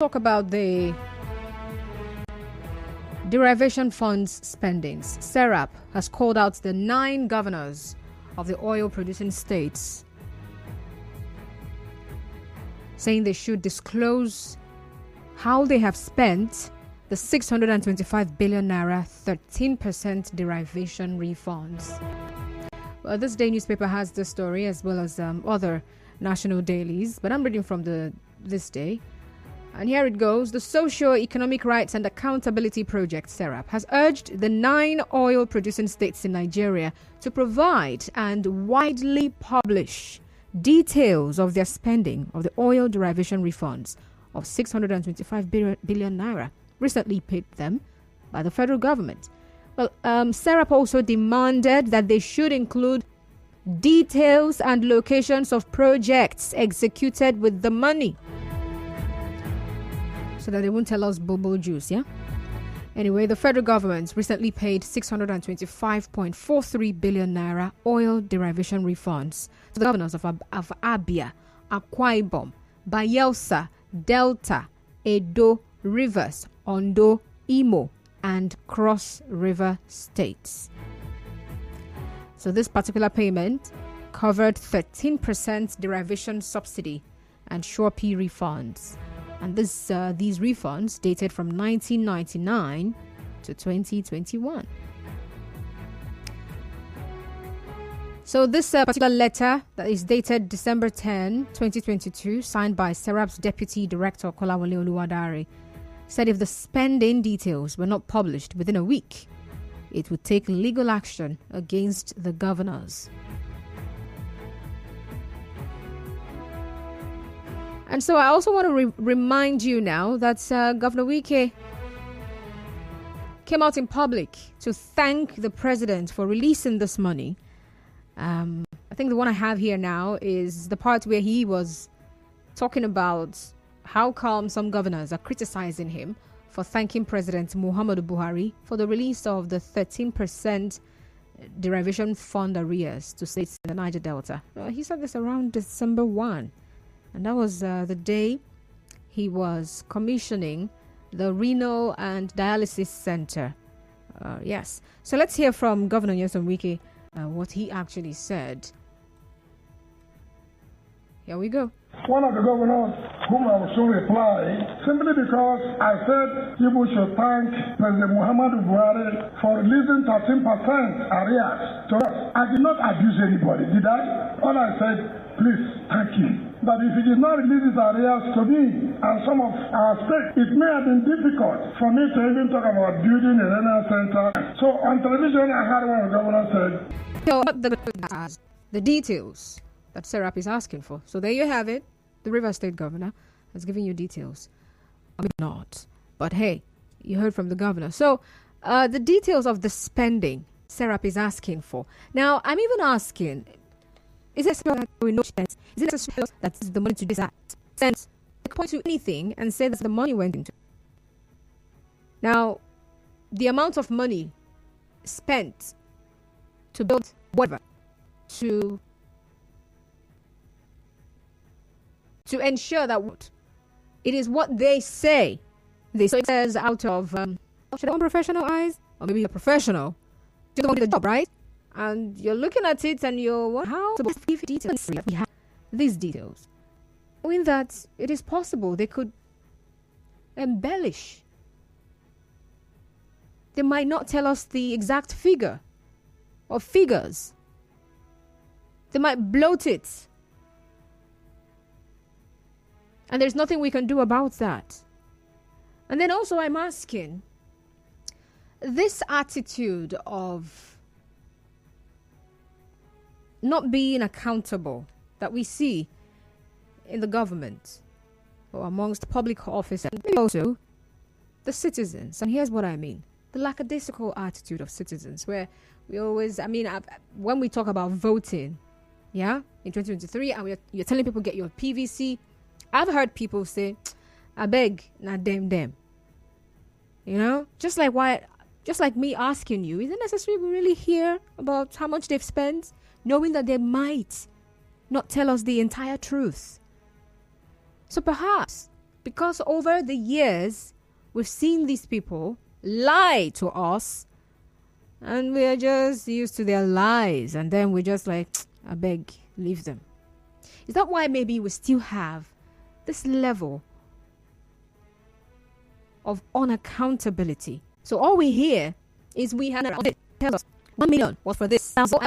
Talk about the derivation funds spendings. SERAP has called out the 9 governors of the oil-producing states, saying they should disclose how they have spent the 625 billion naira 13% derivation refunds. Well, this day newspaper has this story as well as other national dailies, but I'm reading from this day. And here it goes. The Socio-Economic Rights and Accountability Project, SERAP, has urged the 9 oil-producing states in Nigeria to provide and widely publish details of their spending of the oil derivation refunds of 625 billion naira recently paid them by the federal government. Well, SERAP also demanded that they should include details and locations of projects executed with the money, so that they won't tell us bobo juice, yeah? Anyway, the federal government recently paid 625.43 billion naira oil derivation refunds to the governors of Abia, Akwa Ibom, Bayelsa, Delta, Edo, Rivers, Ondo, Imo, and Cross River states. So this particular payment covered 13% derivation subsidy and Shorpy refunds. And these refunds dated from 1999 to 2021. So this particular letter that is dated December 10, 2022, signed by SERAP's Deputy Director Kolawole Oluwadare, said if the spending details were not published within a week, it would take legal action against the governors. And so I also want to remind you now that Governor Wike came out in public to thank the president for releasing this money. I think the one I have here now is the part where he was talking about how come some governors are criticizing him for thanking President Muhammadu Buhari for the release of the 13% derivation fund arrears to states in the Niger Delta. He said this around December 1. And that was the day he was commissioning the renal and dialysis center. Yes. So let's hear from Governor Nyesom Wike what he actually said. Here we go. One of the governors whom I will soon reply, simply because I said people should thank President Muhammadu Buhari for releasing 13% arrears to us. I did not abuse anybody, did I? All I said, please thank him. But if he did not release his arrears to me and some of our states, it may have been difficult for me to even talk about building a renal center. So on television, I heard one of the governors said, the details that SERAP is asking for. So there you have it. The Rivers State Governor has given you details. I mean, not. But hey, you heard from the governor. So the details of the spending SERAP is asking for. Now, I'm even asking, is it that we know that the money to this act? Since they point to anything and say that the money went into. Now, the amount of money spent to build whatever, to ensure that it is what they say. They say it says out of should I want professional eyes, or maybe you're professional. You don't want the job, right? And you're looking at it and you're how to give details. We have these details, knowing that it is possible they could embellish. They might not tell us the exact figure or figures. They might bloat it. And there's nothing we can do about that. And then also I'm asking, this attitude of not being accountable that we see in the government or amongst public officers, and also the citizens. And here's what I mean. The lackadaisical attitude of citizens, where we always, when we talk about voting, yeah, in 2023, and you're telling people get your PVC, I've heard people say, I beg, not them. You know, just like me asking you, is it necessary we really hear about how much they've spent, knowing that they might not tell us the entire truth? So perhaps because over the years, we've seen these people lie to us, and we are just used to their lies, and then we're just like, I beg, leave them. Is that why maybe we still have this level of unaccountability? So all we hear is we had tell us 1 million was for this. So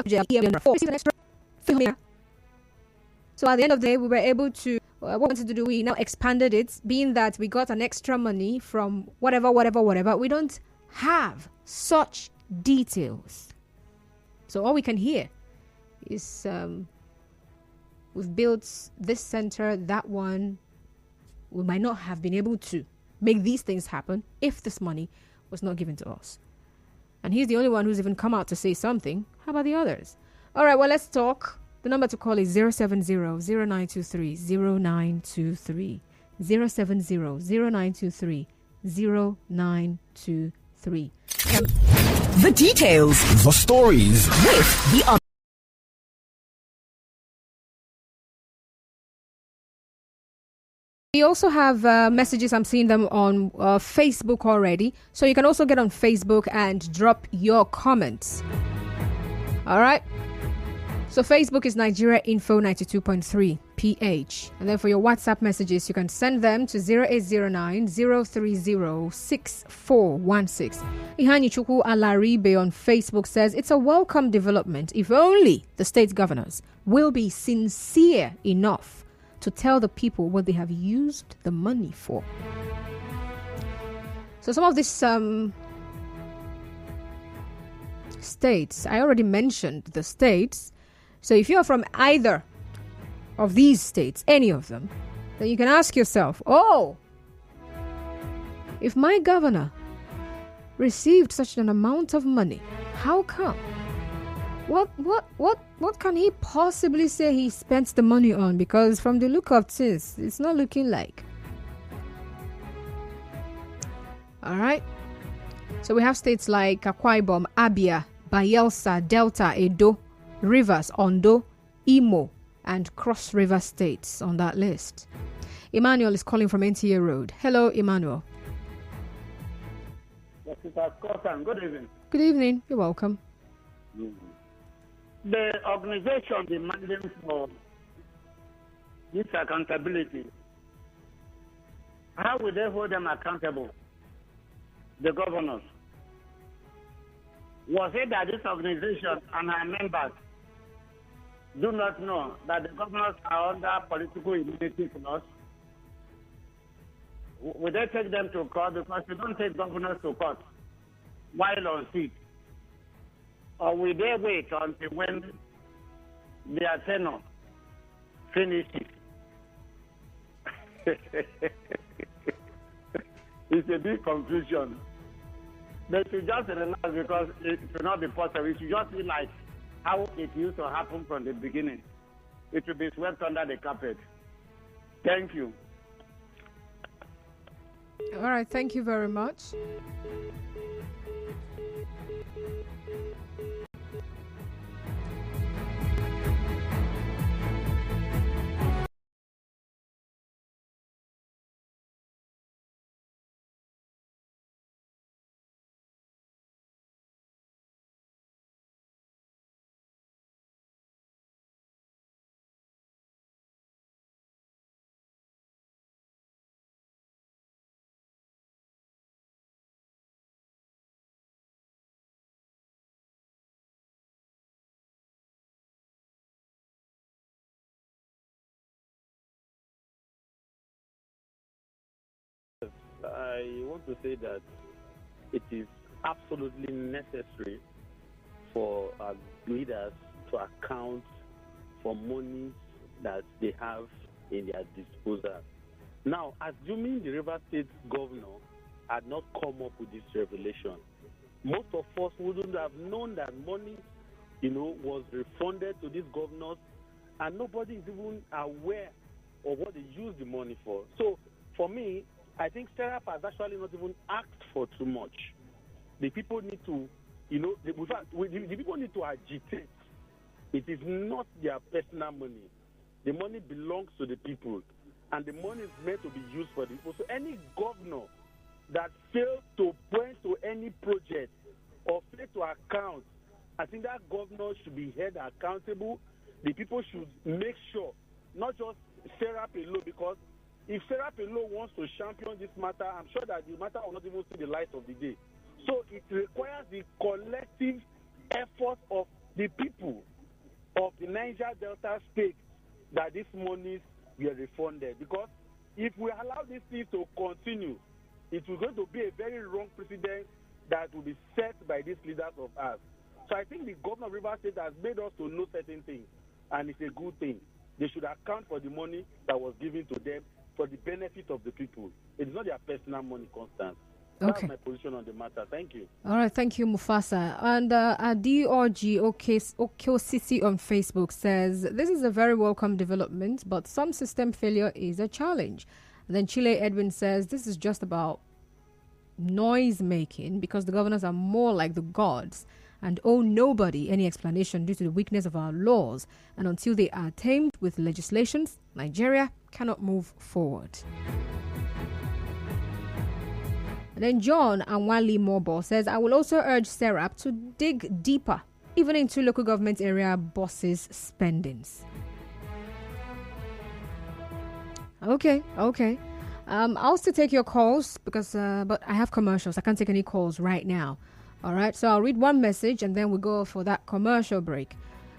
at the end of the day, we were able to, what we wanted to do, we now expanded it, being that we got an extra money from whatever. We don't have such details. So all we can hear is we've built this center, that one. We might not have been able to make these things happen if this money was not given to us. And he's the only one who's even come out to say something. How about the others? All right, well, let's talk. The number to call is 070-0923-0923. 070-0923-0923. The details. The stories. With the We also have messages. I'm seeing them on Facebook already. So you can also get on Facebook and drop your comments. All right. So Facebook is Nigeria Info 92.3 PH. And then for your WhatsApp messages, you can send them to 0809-030-6416. Ihani Chukwu Alaribe on Facebook says, it's a welcome development if only the state governors will be sincere enough to tell the people what they have used the money for. So some of these states, I already mentioned the states. So if you're from either of these states, any of them, then you can ask yourself, if my governor received such an amount of money, how come? What can he possibly say he spent the money on? Because from the look of things, it's not looking like. All right. So we have states like Akwa Ibom, Abia, Bayelsa, Delta, Edo, Rivers, Ondo, Imo, and Cross River states on that list. Emmanuel is calling from NTA Road. Hello, Emmanuel. Yes, good evening. Good evening. You're welcome. Mm-hmm. The organization demanding for this accountability, how will they hold them accountable? The governors. Was it that this organization and our members do not know that the governors are under political immunity clause? Will they take them to court? Because you don't take governors to court while on seat. Or will they wait until when their tenure finishes? It's a big confusion. They should just relax because it will not be possible. It should just be like how it used to happen from the beginning. It will be swept under the carpet. Thank you. All right, thank you very much. I want to say that it is absolutely necessary for our leaders to account for money that they have in their disposal. Now, assuming the River State governor had not come up with this revelation, most of us wouldn't have known that money, was refunded to these governors, and nobody is even aware of what they use the money for. So, for me, I think SERAP has actually not even asked for too much. The people need to, the people need to agitate. It is not their personal money. The money belongs to the people. and the money is meant to be used for the people. So any governor that fails to point to any project or fail to account, I think that governor should be held accountable. The people should make sure, not just SERAP alone, because if SERAP alone wants to champion this matter, I'm sure that the matter will not even see the light of the day. So it requires the collective effort of the people of the Niger Delta state that these monies were refunded. Because if we allow these things to continue, it will going to be a very wrong precedent that will be set by these leaders of ours. So I think the governor of Rivers State has made us to know certain things, and it's a good thing. They should account for the money that was given to them for the benefit of the people. It's not their personal money, Constance. That's my position on the matter. Thank you. All right, thank you, Mufasa. And DRG OKCC on Facebook says, this is a very welcome development, but some system failure is a challenge. And then Chile Edwin says, this is just about noise making because the governors are more like the gods and owe nobody any explanation due to the weakness of our laws. And until they are tamed with legislations, Nigeria cannot move forward. And then John Anwali Mobo says, I will also urge SERAP to dig deeper, even into local government area bosses' spendings. Okay. I'll still take your calls because, but I have commercials. I can't take any calls right now. All right, so I'll read one message and then we'll go for that commercial break.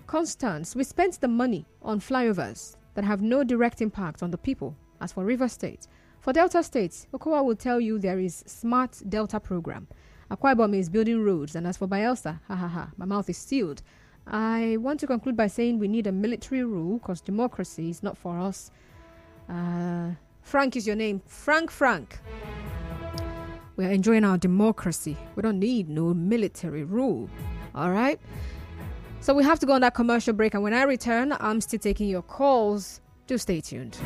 Constance, we spent the money on flyovers that have no direct impact on the people. As for River State, for Delta States, Okowa will tell you there is Smart Delta program. Akwa Ibom is building roads, and as for Bayelsa, my mouth is sealed. I want to conclude by saying we need a military rule because democracy is not for us. Frank is your name. Frank. We are enjoying our democracy. We don't need no military rule. All right? So we have to go on that commercial break. And when I return, I'm still taking your calls. Do stay tuned.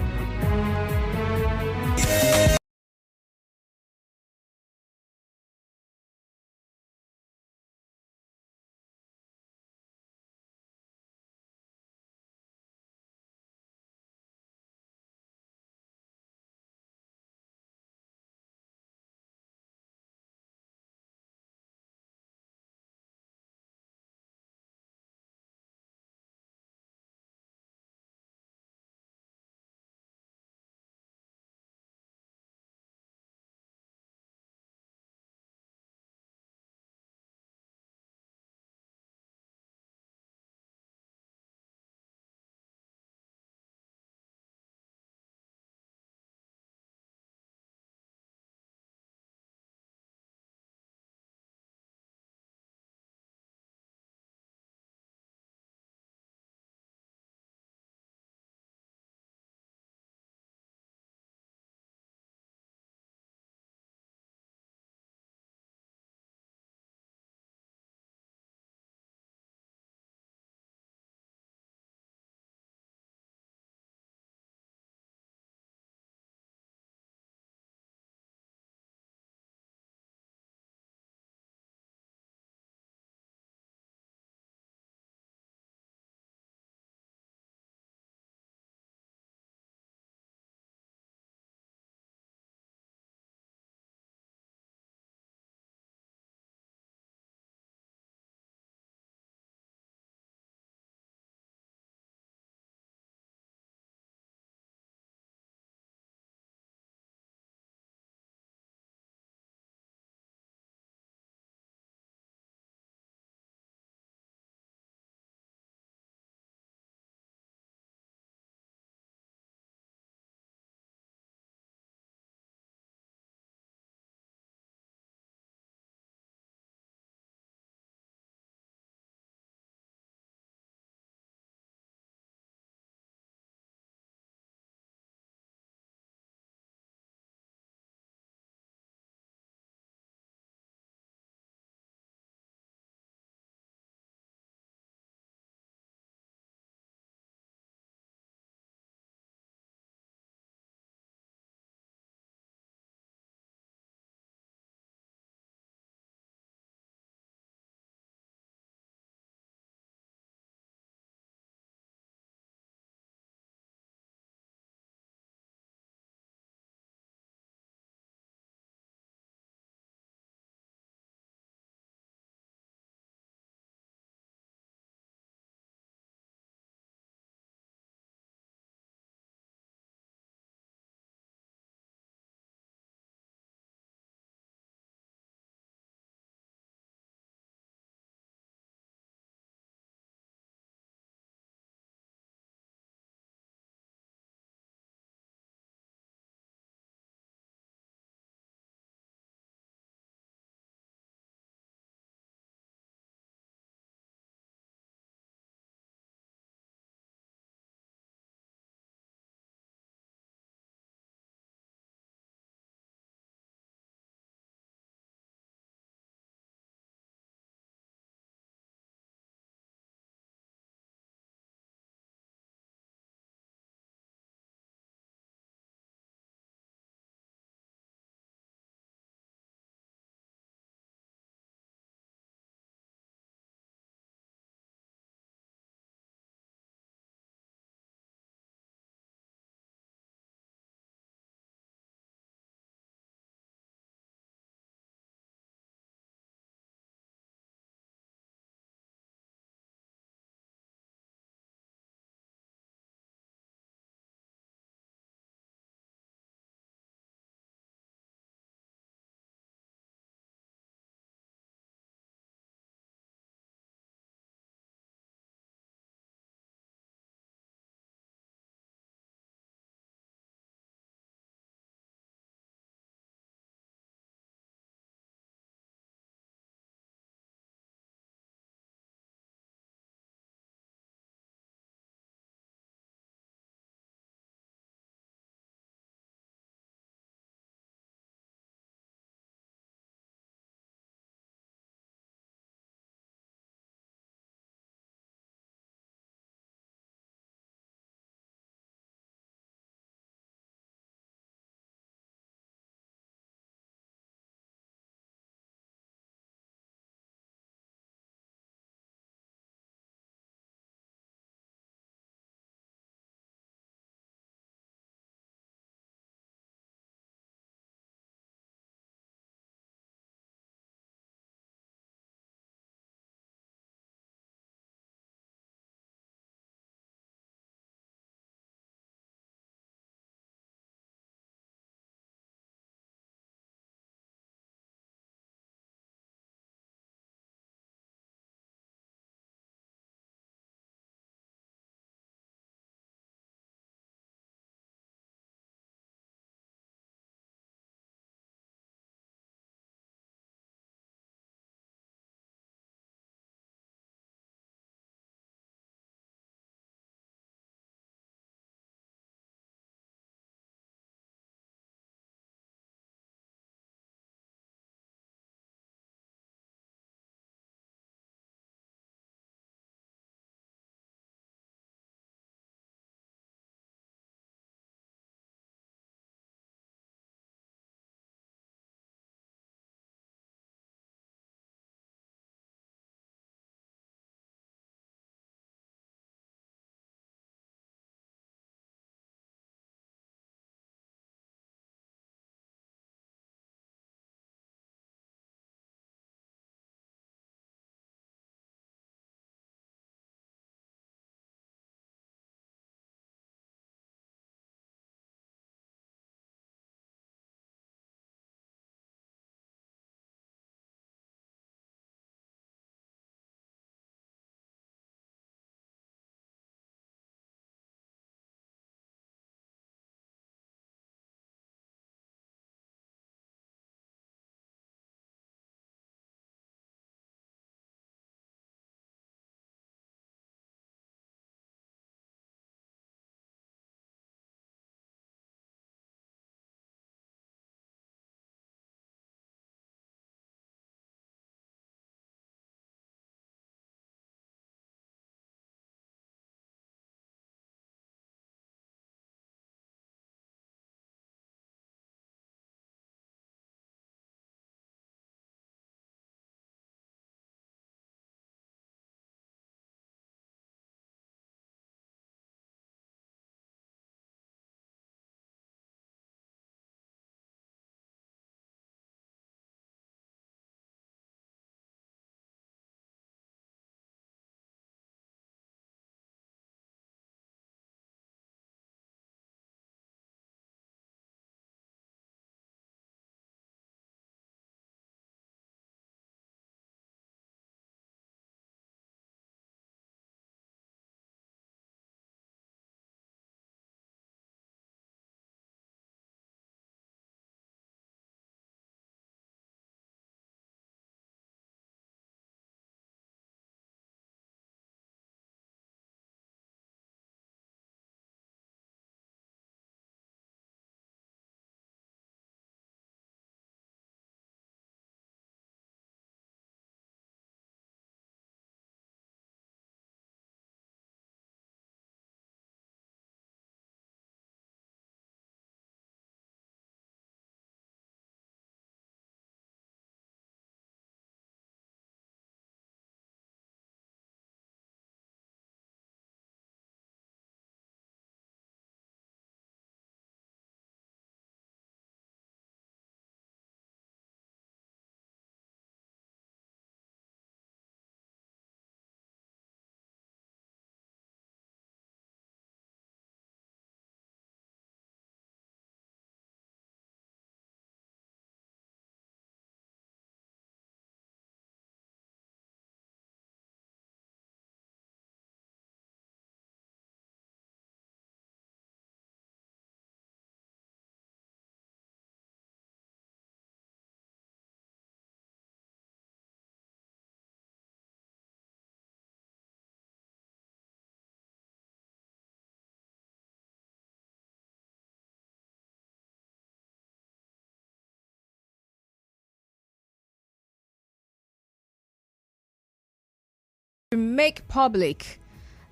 to make public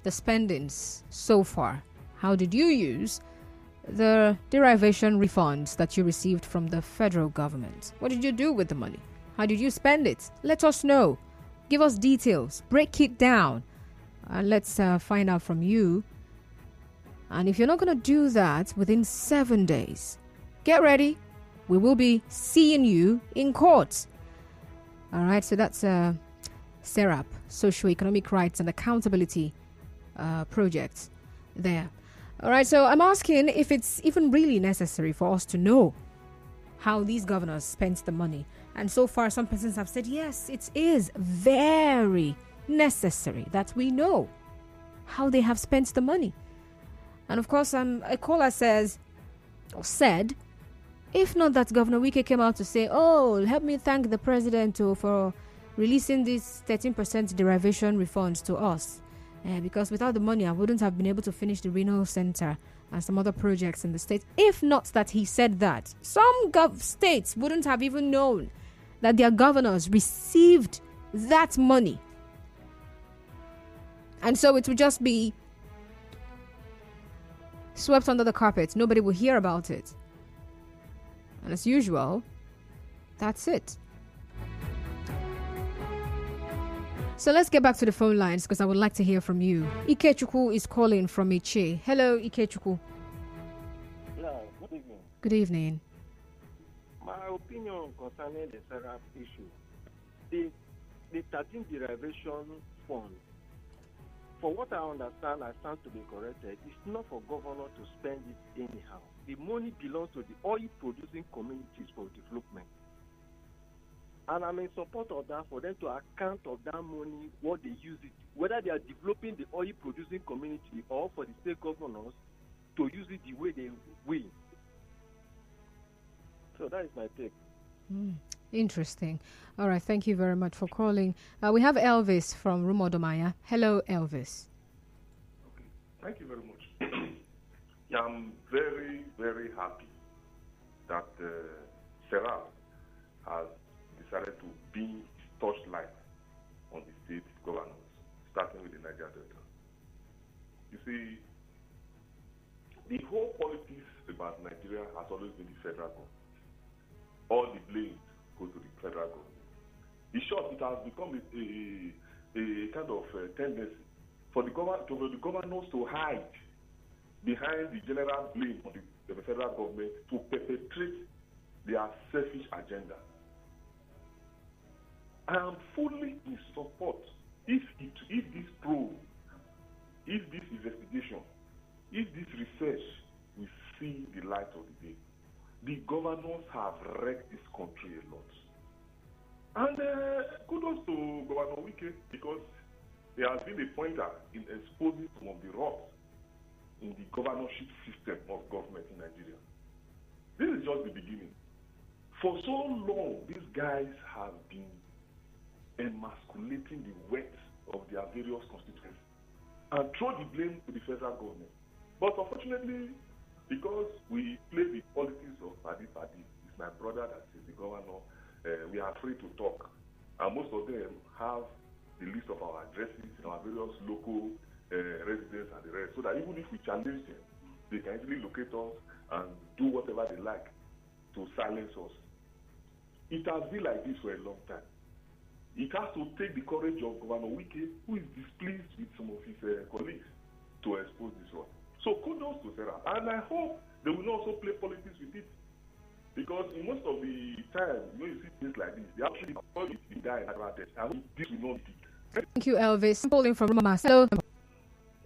the spendings so far. How did you use the derivation refunds that you received from the federal government? What did you do with the money? How did you spend it? Let us know. Give us details. Break it down. And let's find out from you. And if you're not going to do that within 7 days, get ready. We will be seeing you in court. All right, so that's SERAP, Socio-Economic Rights and Accountability Project there. All right, so I'm asking if it's even really necessary for us to know how these governors spent the money. And so far, some persons have said, yes, it is very necessary that we know how they have spent the money. And of course, a caller said, if not that Governor Wike came out to say, oh, help me thank the president for releasing these 13% derivation refunds to us. Because without the money, I wouldn't have been able to finish the renal center and some other projects in the state. If not that he said that, some states wouldn't have even known that their governors received that money. And so it would just be swept under the carpet. Nobody will hear about it. And as usual, that's it. So let's get back to the phone lines because I would like to hear from you. Ikechukwu is calling from Iche. Hello, Ikechukwu. Yeah, good evening. Good evening. My opinion concerning the SERAP issue, the 13 derivation fund, for what I understand, I stand to be corrected, it's not for governor to spend it anyhow. The money belongs to the oil-producing communities for development. And I'm in support of that, for them to account of that money, what they use it, whether they are developing the oil-producing community or for the state governors to use it the way they will. So that is my take. Interesting. All right, thank you very much for calling. We have Elvis from Rumodomaya. Hello, Elvis. Okay, thank you very much. Yeah, I'm very, very happy that SERAP has decided to be torchlight on the state governors, starting with the Niger Delta. You see, the whole politics about Nigeria has always been the federal government. All the blame goes to the federal government. In short, it has become a kind of tendency for the governors to hide behind the general blame of the federal government to perpetrate their selfish agenda. I am fully in support if this probe, if this investigation, if this research will see the light of the day. The governors have wrecked this country a lot. And kudos to Governor Wike, because there has been a pointer in exposing some of the rot in the governorship system of government in Nigeria. This is just the beginning. For so long, these guys have been emasculating the weight of their various constituencies and throw the blame to the federal government. But unfortunately, because we play the politics of Padi, it's my brother that is the governor, we are free to talk. And most of them have the list of our addresses in our various local residents and the rest, so that even if we challenge them, they can easily locate us and do whatever they like to silence us. It has been like this for a long time. It has to take the courage of Governor Wike, who is displeased with some of his colleagues, to expose this one. So kudos to SERAP. And I hope they will also play politics with it. Because in most of the time, when you see things like this, they actually die in advantage. I hope this will not be. Thank you, Elvis. I'm calling from Mama. Hello. Good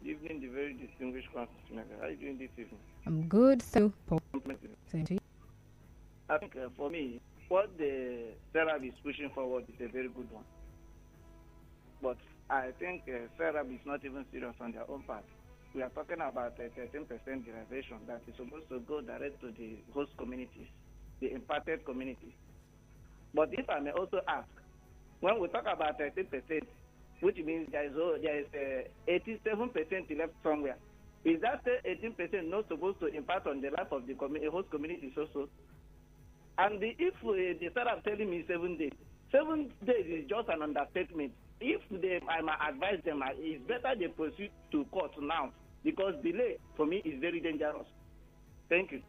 evening, the very distinguished constitutional. How are you doing this evening? I'm good. Thank you. Same to you. I think for me, what the SERAP is pushing forward is a very good one. But I think SERAP is not even serious on their own part. We are talking about a 13% derivation that is supposed to go direct to the host communities, the impacted communities. But if I may also ask, when we talk about 13%, which means there is 87% left somewhere, is that 18% not supposed to impact on the life of the host communities also? And if the SERAP telling me 7 days, 7 days is just an understatement. if they, I might advise them, it's better they proceed to court now, because delay for me is very dangerous. Thank you.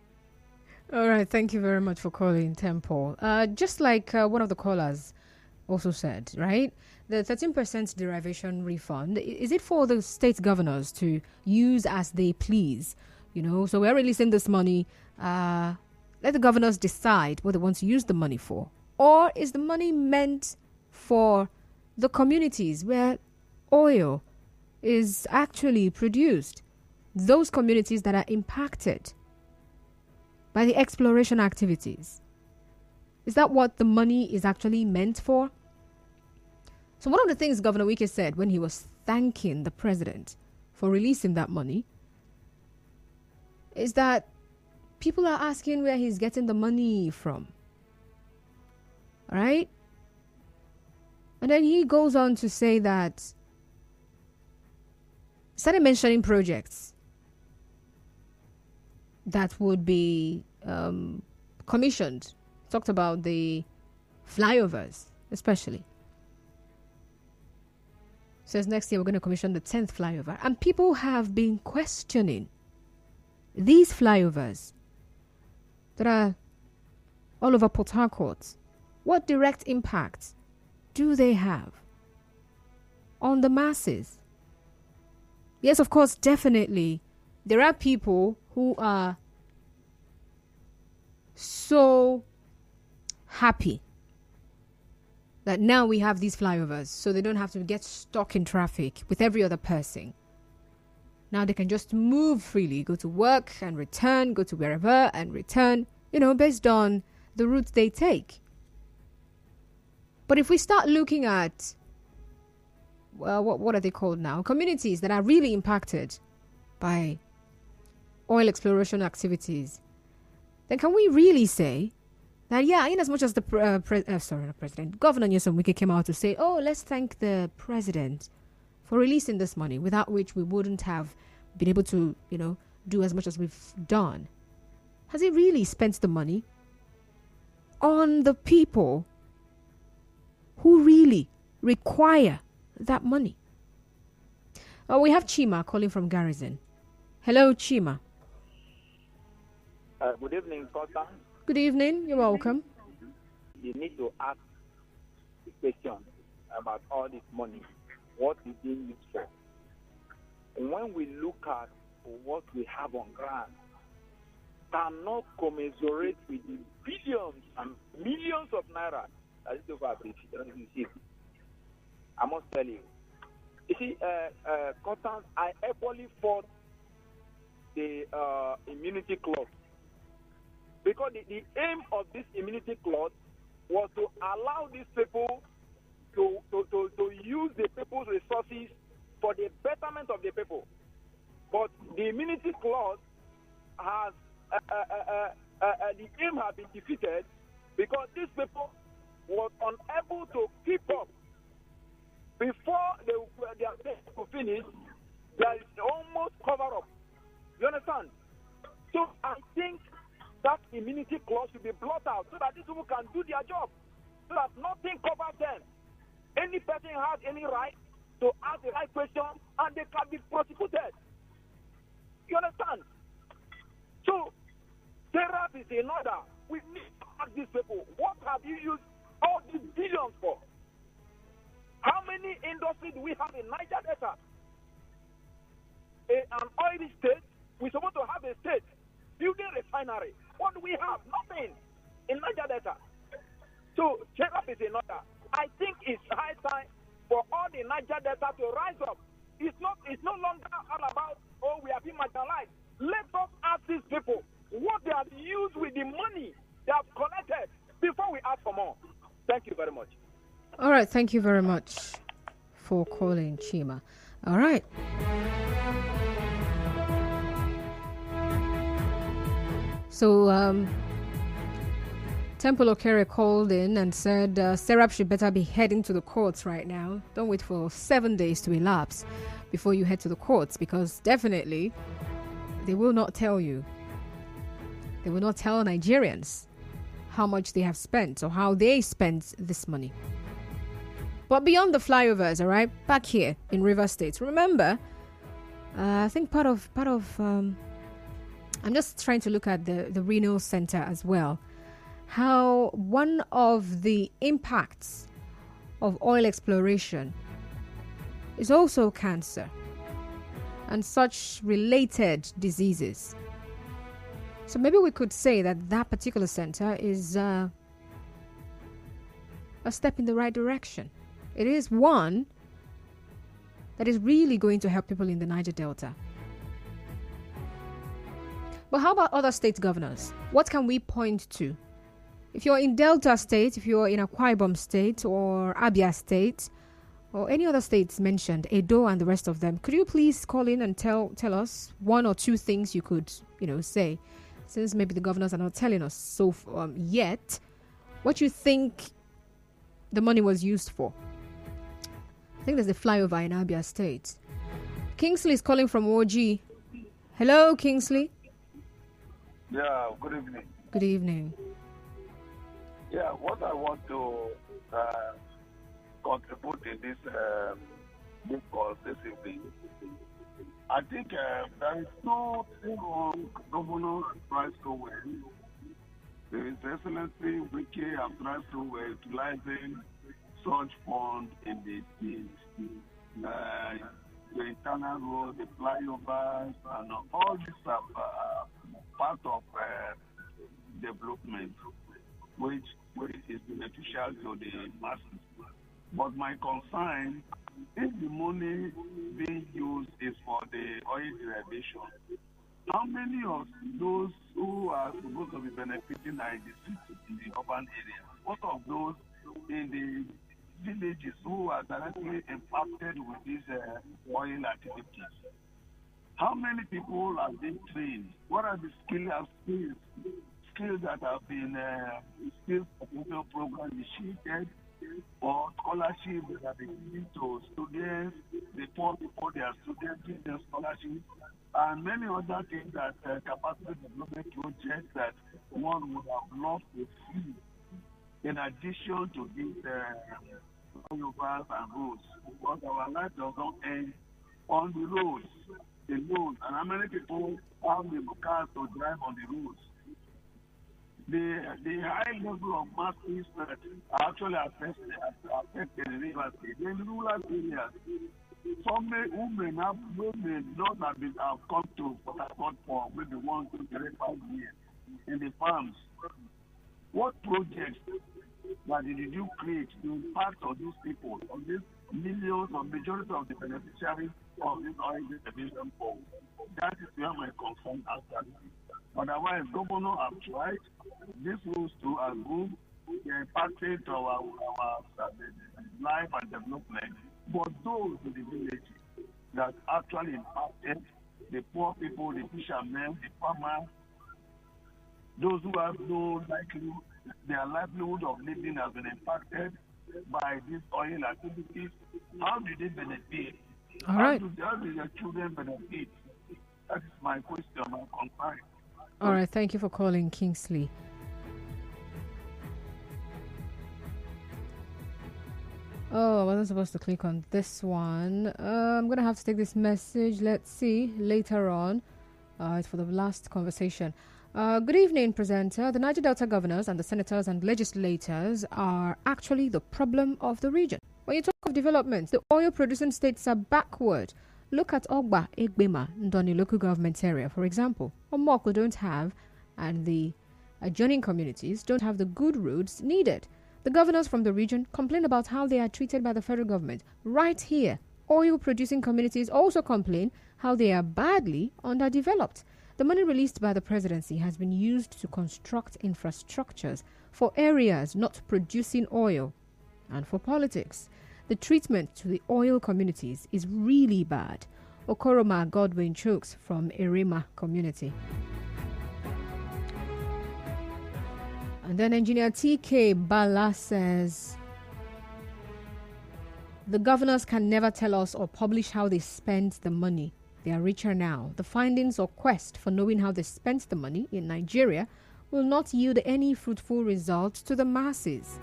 All right, thank you very much for calling, Temple. Just like one of the callers also said, right? The 13% derivation refund, is it for the state governors to use as they please? You know, so we're releasing this money. Let the governors decide what they want to use the money for. Or is the money meant for the communities where oil is actually produced? Those communities that are impacted by the exploration activities. Is that what the money is actually meant for? So one of the things Governor Wike said when he was thanking the president for releasing that money is that people are asking where he's getting the money from. All right? And then he goes on to say that, started mentioning projects that would be commissioned. Talked about the flyovers, especially. Says next year we're going to commission the 10th flyover. And people have been questioning these flyovers that are all over Port Harcourt. What direct impact do they have on the masses? Yes, of course, definitely. There are people who are so happy that now we have these flyovers, so they don't have to get stuck in traffic with every other person. Now they can just move freely, go to work and return, go to wherever and return, based on the routes they take. But if we start looking at, well, what are they called now? Communities that are really impacted by oil exploration activities, then can we really say that, in as much as the Governor Nyesom Wike came out to say, let's thank the president for releasing this money, without which we wouldn't have been able to, do as much as we've done. Has he really spent the money on the people who really require that money? We have Chima calling from Garrison. Hello, Chima. Good evening, Constance. Good evening. You're welcome. You need to ask the question about all this money. What is being used for? When we look at what we have on ground, cannot commiserate with the billions and millions of naira that is over received. I must tell you. You see, Constance, I equally fought the immunity clause. Because the aim of this immunity clause was to allow these people to use the people's resources for the betterment of the people. But the immunity clause has, the aim has been defeated because these people were unable to keep up. Before their test to finish, there is almost cover up. You understand? So I think that immunity clause should be blotted out so that these people can do their job, so that nothing covers them. Any person has any right to ask the right question and they can be prosecuted. You understand? So, SERAP is in order. We need to ask these people, what have you used all these billions for? How many industries do we have in Niger Delta? An oil state, we're supposed to have a state building refinery. What do we have? Nothing in Niger Delta. So, SERAP is in order. I think it's high time for all the Niger Delta to rise up. It's no longer all about, we have been marginalized. Let us ask these people what they have used with the money they have collected before we ask for more. Thank you very much. All right. Thank you very much for calling, Chima. All right. So, Temple Okere called in and said SERAP should better be heading to the courts right now. Don't wait for 7 days to elapse before you head to the courts, because definitely they will not tell you. They will not tell Nigerians how much they have spent or how they spent this money. But beyond the flyovers, all right, back here in River State, remember, I think part of I'm just trying to look at the renal center as well. How one of the impacts of oil exploration is also cancer and such related diseases. So maybe we could say that that particular center is a step in the right direction. It is one that is really going to help people in the Niger Delta. But how about other state governors? What can we point to? If you're in Delta State, if you're in Akwa Ibom State or Abia State, or any other states mentioned, Edo and the rest of them, could you please call in and tell us one or two things you could, say, since maybe the governors are not telling us so yet, what you think the money was used for? I think there's a flyover in Abia State. Kingsley is calling from OG. Hello, Kingsley. Yeah, good evening. Good evening. Yeah, what I want to contribute in this call this evening, I think there is no thing governor tries to win. There is Excellency Wiki have tried to utilizing such funds in the state. The internal road, the flyovers, and all these are part of development, which is beneficial to the masses. But my concern, if the money being used is for the oil derivation, how many of those who are supposed to be benefiting are in the city, in the urban areas? What of those in the villages who are directly impacted with these oil activities? How many people have been trained? What are the skills that have been skills promotion program initiated or scholarships that have been given to students, the poor people, their students, give them scholarships, and many other things that capacity development projects that one would have loved to see in addition to these flyovers and roads, because our life does not end on the roads alone. And how many people have the cars to drive on the roads? The high level of masses that are actually affected the river state in rural areas. Some who may not have come to Port Harcourt for maybe 1, 2, 3, 5 years in the farms. What projects that did you create to impact on these people, on these millions or majority of the beneficiaries of this oil distribution fund? That is where my concern actually. Otherwise, governor have tried. These rules too are good. They are impacting to our life and development. But those in the villages that actually impacted, the poor people, the fishermen, the farmers, those who have no likelihood, their livelihood of living has been impacted by these oil activities. How do they benefit? All right. How do their children benefit? That is my question, my concern. All right, thank you for calling, Kingsley. Oh, I wasn't supposed to click on this one. I'm going to have to take this message. Let's see later on. It's for the last conversation. Good evening, presenter. The Niger Delta governors and the senators and legislators are actually the problem of the region. When you talk of development, the oil-producing states are backward. Look at Ogba, Egbema, Ndoni local government area, for example. Omoko don't have, and the adjoining communities don't have the good roads needed. The governors from the region complain about how they are treated by the federal government. Right here, oil-producing communities also complain how they are badly underdeveloped. The money released by the presidency has been used to construct infrastructures for areas not producing oil and for politics. The treatment to the oil communities is really bad. Okoroma Godwin Chooks from Erema community. And then engineer TK Bala says, the governors can never tell us or publish how they spend the money. They are richer now. The findings or quest for knowing how they spent the money in Nigeria will not yield any fruitful results to the masses.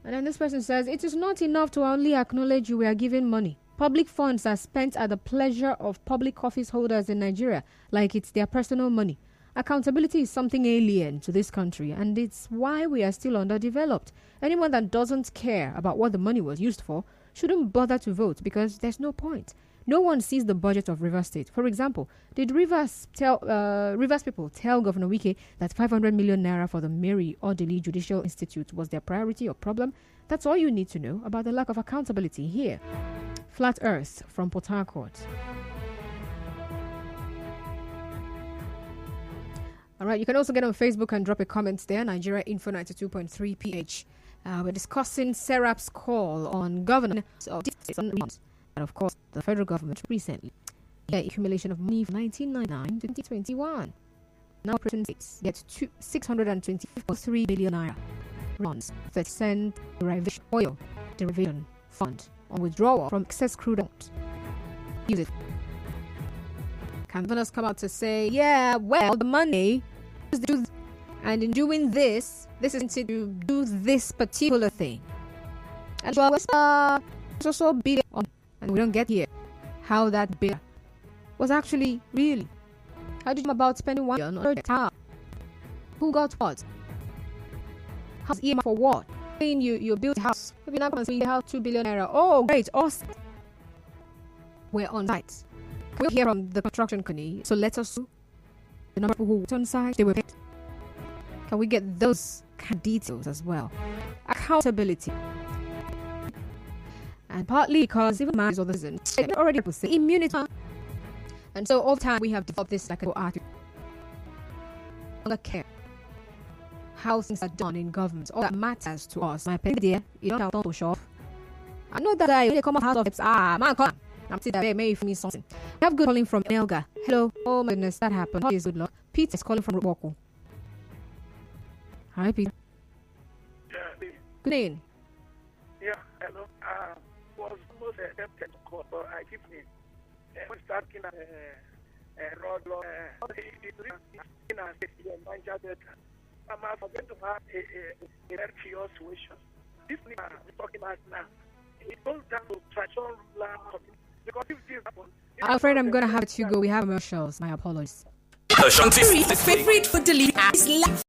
And then this person says, it is not enough to only acknowledge you were given money. Public funds are spent at the pleasure of public office holders in Nigeria, like it's their personal money. Accountability is something alien to this country, and it's why we are still underdeveloped. Anyone that doesn't care about what the money was used for shouldn't bother to vote, because there's no point. No one sees the budget of Rivers State. For example, did Rivers people tell Governor Wike that 500 million naira for the Mary Odili Judicial Institute was their priority or problem? That's all you need to know about the lack of accountability here. Flat Earth from Port Harcourt. All right, you can also get on Facebook and drop a comment there. Nigeria Info 92.3 PH. We're discussing SERAP's call on governance of states. And of course, the federal government recently, the accumulation of money from 1999 to 2021. Now, operating states get 623 billion naira. Runs 30% derivation oil derivation fund on withdrawal from excess crude oil. Use it. Can governors come out to say, yeah, well, the money is to do, and in doing this is to do this particular thing. And so it's also billion on. And we don't get here how that bill was actually really. How did you know about spending 1 billion on a project? How? Who got what? How's earmarked for what? Saying you built a house. Maybe not going to see the house 2 billion naira. Oh, great, awesome. We're on site. We'll hear from the construction company. So let us know the number of people who were on site. They were picked. Can we get those kind of details as well? Accountability. And partly because even man is other citizens already say immunity. And so over time we have developed this like an attitude. Care how things are done in government. All that matters to us. My opinion there, you don't have to show off. I know that I come out of man, come. I'm sitting there, maybe for me something. We have good calling from Elga. Hello. Oh my goodness, that happened. What is good luck? Peter is calling from Rwoko. Hi, Peter. Yeah, good evening. Yeah, hello. Was almost tempted to call, but I keep me. When starting road law, in a Niger Delta, I'm going to have a very serious situation. This thing we're talking about now, it goes down to traditional rural community. Because if this happens, I'm afraid I'm going to have to go. We have commercials. My apologies. The favorite food delivery app is live.